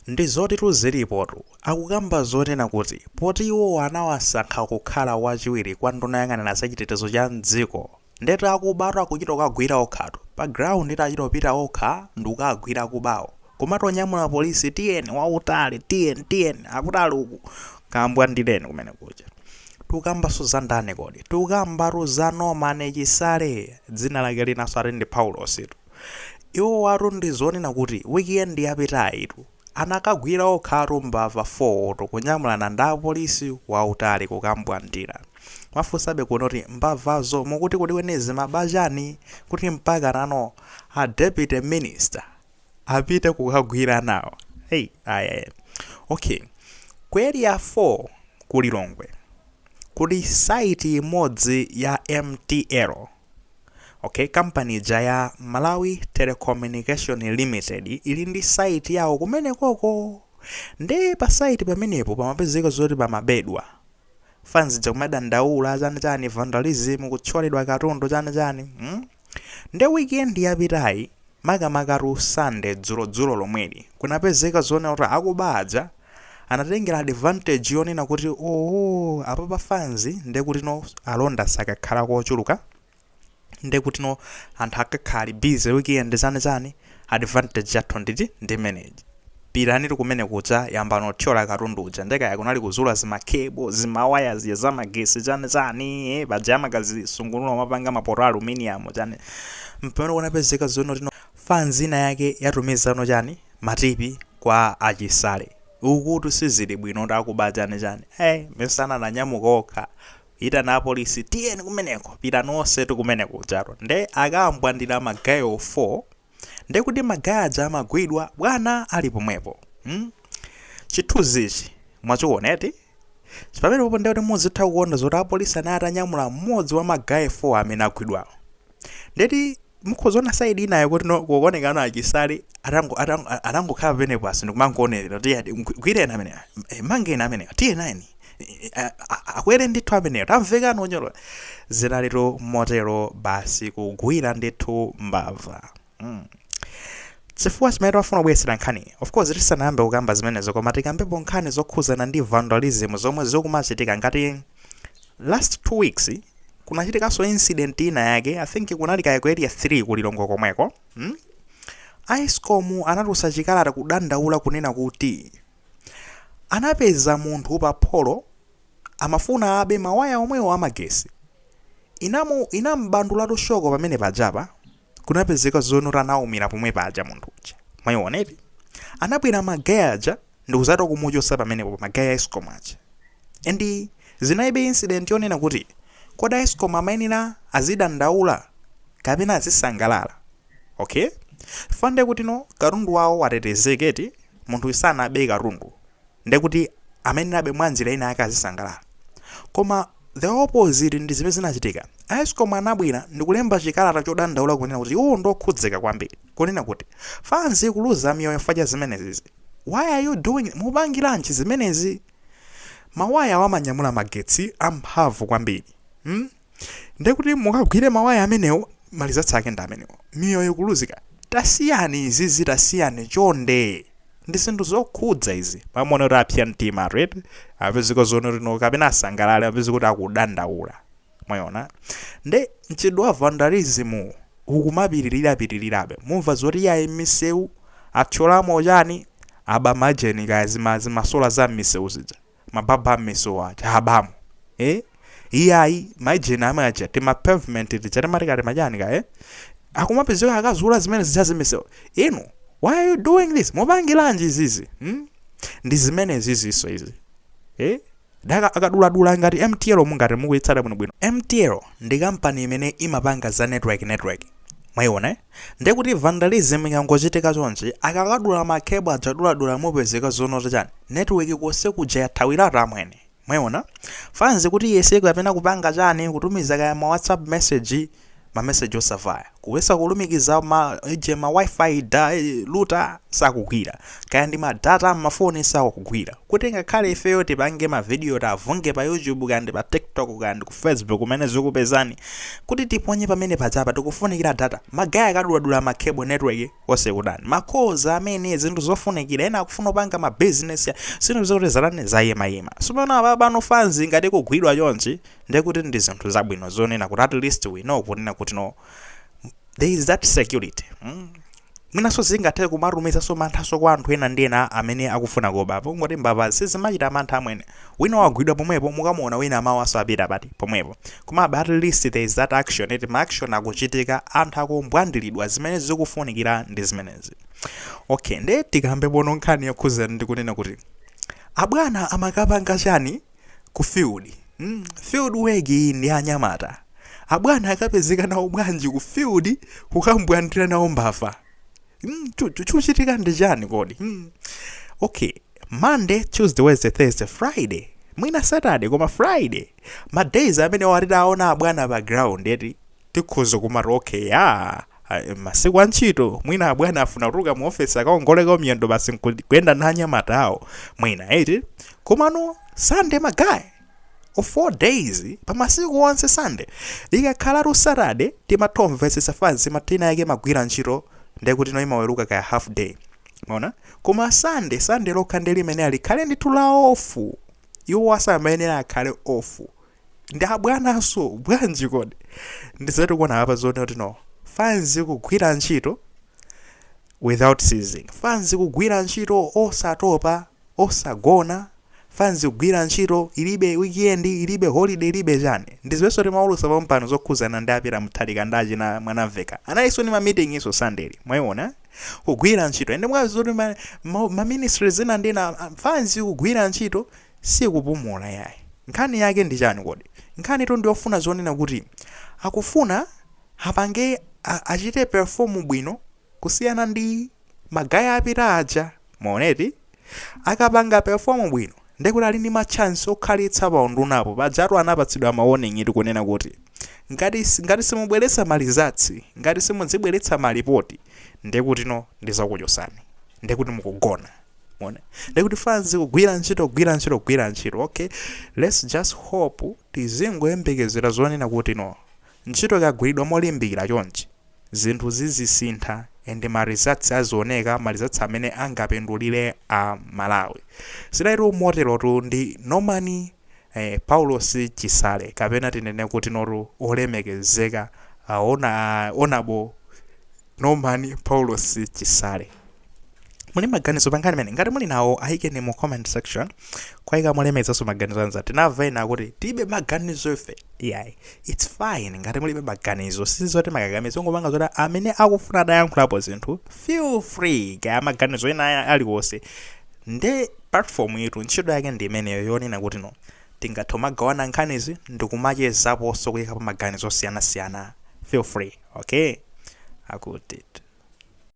ndi zoti tuzilipotu akukamba zonena kuti poti iwo anawasankha kukhala wachiwiri kwa nduna yang'anira zachitetezo cha mdziko ndeti akubatu akuchita kukagwira Okhatu pa ground itachitopita Okha ndi kukagwira kubawo komatu onyamula polisi tiyeni wautali tiyeni akutali uku kambwa ndileni kumene kuja tukambaso za ndani kodi tukambatu za nomane Chisale dzina lake linaso ati ndi Paulositu iwo watu ndi zonena kuti weekend yapitayitu anakagwira Okhatu Mbava 4 kunyamulana ndi apolisi wautali kukambwa ndira mafunsabe kunoti mbavazo mukuti kuti wenezi mabajani kuti mpaka nano a deputy minister apite kukagwira nawo okay ku area 4 kulilongwe kuli site imodzi ya MTL okay company ya Malawi Telecommunication Limited ili ndi site yawo kumene koko ndi pa site pamenepo pamapezeka zoti pamabedwa fans jakumadandaula chani vandalism kutcholedwa katundu chani ndi weekend yapitayi makamakaru Sunday dzulo lomweli kunapezeka zone kuti akubaja anatengera advantage yonena kuti apa pa fans ndi kuti no alonda sakakhala kochuluka ndi kuti no anthu akakhali busy weekend chani advantage yathu ndi manage pirani kumene kucha yambano thyola katundu uja ndeka yakunali kuzula zimakebo zimawaya ziya zamagesi chani pajama kazi sungunulo mapanga mapoto aluminium chani mpano kunapezeka zono tino fans ina yake yatumiza no chani matipi kwa Chisale ukuti sizili bwino ndakubaja chani mesana na nyamuka Okha ita na polisi tiyeni kumeneko pita nonse kumene kucharo nde akambwandira magayo 4 ndi kuti magaja amagwidwa bwana ali pomwepo chithunzichi mwachiwoneti chipamene popo ndi kuti muzitha kuona zoti apolisi anatanyamula mmodzi wa magayo 4 amene agwidwawo ndeti mukhozona side inayo kuti kuonekana Achisale atangokhala penepo asi ndikumangoonera kuti gwireni amene mangeni amene tiyeni akwere ndithu amene tamveka nonyolo zinalito motero basi kugwira ndithu Mbava chifukwa chimene wafuna kubwesera nkhani of course tisanayambe kukamba zimenezo koma tikambepo nkhani zokhuzana ndi vandalism zomwe zikumachitika ngati last 2 weeks kunachitikaso incident ina yake I think kunalika ku area 3 kulilongo komweko ISCOM anatusa chikalata kudandaula kunena kuti anapeza munthu pa pholo amafuna abe mawaya omwewo amagesi inambandulatu shoko pamene pajapa kunapezeka zonora naumira pomwe paja munthu uja mwayioneti anabwera magaya aja ndikuzato kumuchosa pamenepo magaya ISCOM aja and zinaibe incident yonena kuti koda ISCOM amayenera azidandaula kapena azisangalala okay fande kuti no katundu wawo watetezeketi munthu isana abe katundu ndekuti amenera abe mwanjira ina yake azisangalala koma the opposite ndi zimene zinachitika ISCOM anabwera ndikulemba chikalata chodandaula kunena kuti iwo ndokhudzeka kwambiri kunena kuti fans kuluza miyoyo faja zimenezi why are you doing mubangiranji zimenezi mawaya wamanyamula magetsi amphamvu kwambiri ndekuti mukagwire mawaya amenewo malizatsake ndi amenewo miyoyo kuluzika tasiyani izizi tasiyani chonde ndi zinthu zokhudza izi pamone kuti apya mtima right apezeka zono rino kapena asangalale apezeka kuti akudandaula mwayona nde mchedwa vandalism ukumapitirirabe mumva zoti yayi miseu athyolamo chani aba majeni zimasola za miseu zija mababa miseu aja abamo iyayi majeni amaja tima pavement tichate matikati majani ka akumapezeka akazula zimene zijazi miseu inu why are you doing this mubangilanji zizi ndi zimene ziziso izi daka akaduladula ngati MTL mungati mukuyitsala bwino MTL ndi company imene imapanga za network mwayiona ndekuti vandalism yangochitika chonje akakadula makebo ajaduladula mupezeka zono chani network kose kuja yathawiratu amwene mwayiona fans kuti yeseko yapena kupanga chani kutumiza kaya ma WhatsApp message ma message osavaya kuwesa kulumikiza ma wifi luta sakugwira kaya ndi ma data mafoni sakugwira kuti ngakhale ifeyo tipange ma video tavunge pa YouTube kandi pa TikTok kandi ku Facebook kumene zikupezani kuti tiponye pamene pajapa tikufunikira data magaya akaduladula ma cable network osekudani makhoza amene zinthu zofunikira ena akufuna kupanga ma business zinthu zokuti zalane zayema sumana baba no fans ngati kugwidwa chonchi ndekuti ndi zinthu zabwino zonena kuti at least we know kunena kuti no there is that security. Mwinaso zingathe kumarumiza so manthaso kwa anthu ena ndena amene akufuna kobapo ngoti mbava sizimachita mantha amwene wina wagwidwa pomwepo mukamuona wina mawaso apita pati pomwepo koma at least there is that action eti ma action akuchitika anthu akumbwandilidwa zimene zikufunikira ndi zimenezi. Okay, nde tikambe bono nkhani yakhuza ndi kunena kuti abwana amakapanga chani ku field. Field work ndi anyamata. Abwana akapezeka nawo bwanji ku field kukambwandira nawo mbava. Chuchitika ndi chani kodi? Okay, Monday, Tuesday, Wednesday, Thursday, Friday. Mwina Saturday koma Friday. Ma days amene waritaona abwana pa ground eti tikhuzo kumaro okay masiku antchito mwina abwana afuna kuruka mu office akaongoleka miyendo basi kwenda nanyamata awo mwina eti komano Sunday magayi of 4 days pamasiku onse Sunday ikakhala ru Saturday timatomvesesa fansi matina yake magwira ntchito ndekuti no imaweruka kaya half day mona koma Sunday lokha ndi limene alikhale ndi tula off iwo asamene akhale off ndi abwanaso bwanji kodi ndizati kuona apa zone kuti no fanzi kugwira ntchito without ceasing fanzi kugwira ntchito osatopa osagona fanzi kugwira ntchito ilibe weekend ilibe holiday ilibe chani ndizweso timaulusa pampano zokhuzana ndi apita muthalika ndaji na mwanamveka anaiso ni ma meeting iso Sunday mwayiona kugwira ntchito ende mwazoti ma ministries ena ndina fanzi kugwira ntchito si kupumula yayi nkhani yake ndi chani kodi nkhani to ndiofuna zonena kuti akufuna apange achite perform bwino kusiyana ndi magaya apita aja maoneti akapanga perform bwino ndekuti ali ndi ma chance okhalitsa pa undunapo pajatu anapatsidwa mawarning iti kunena kuti ngati simubweretsa malizatsi ngati simudzibweretsa malipoti ndekuti no ndizakuchosani ndekuti mukugona mone ndekuti fanzi kugwira ntchito okay let's just hope tizingoyembekezera zonena kuti no ntchito ikagwiridwa molimbikira chonchi zinthu zizisintha ende marizatsi azioneka marizatsi amene angapindulire a Malawi sidairo motelotu ndi Normani Paulos Chisale kapena tinene kuti noru olemekezeka onabo Normani Paulos Chisale. Muli maganizo pangani mene ngati muli nawo ayikeni mu comment section kwaika mulemeza so maganizo anzati navena kuti tibe maganizo ife it's fine ngati mulibe maganizo sizote makakamizo ngomanga zoti amene akufuna dayankhulapo zinthu feel free kaya maganizo ena aliwonse nde platform yetu ntchito yake ndi imeneyo yonena kuti no tingathoma gawana nkhanizi ndikumachezapo so kuyika pa maganizo osiyana feel free okay akuti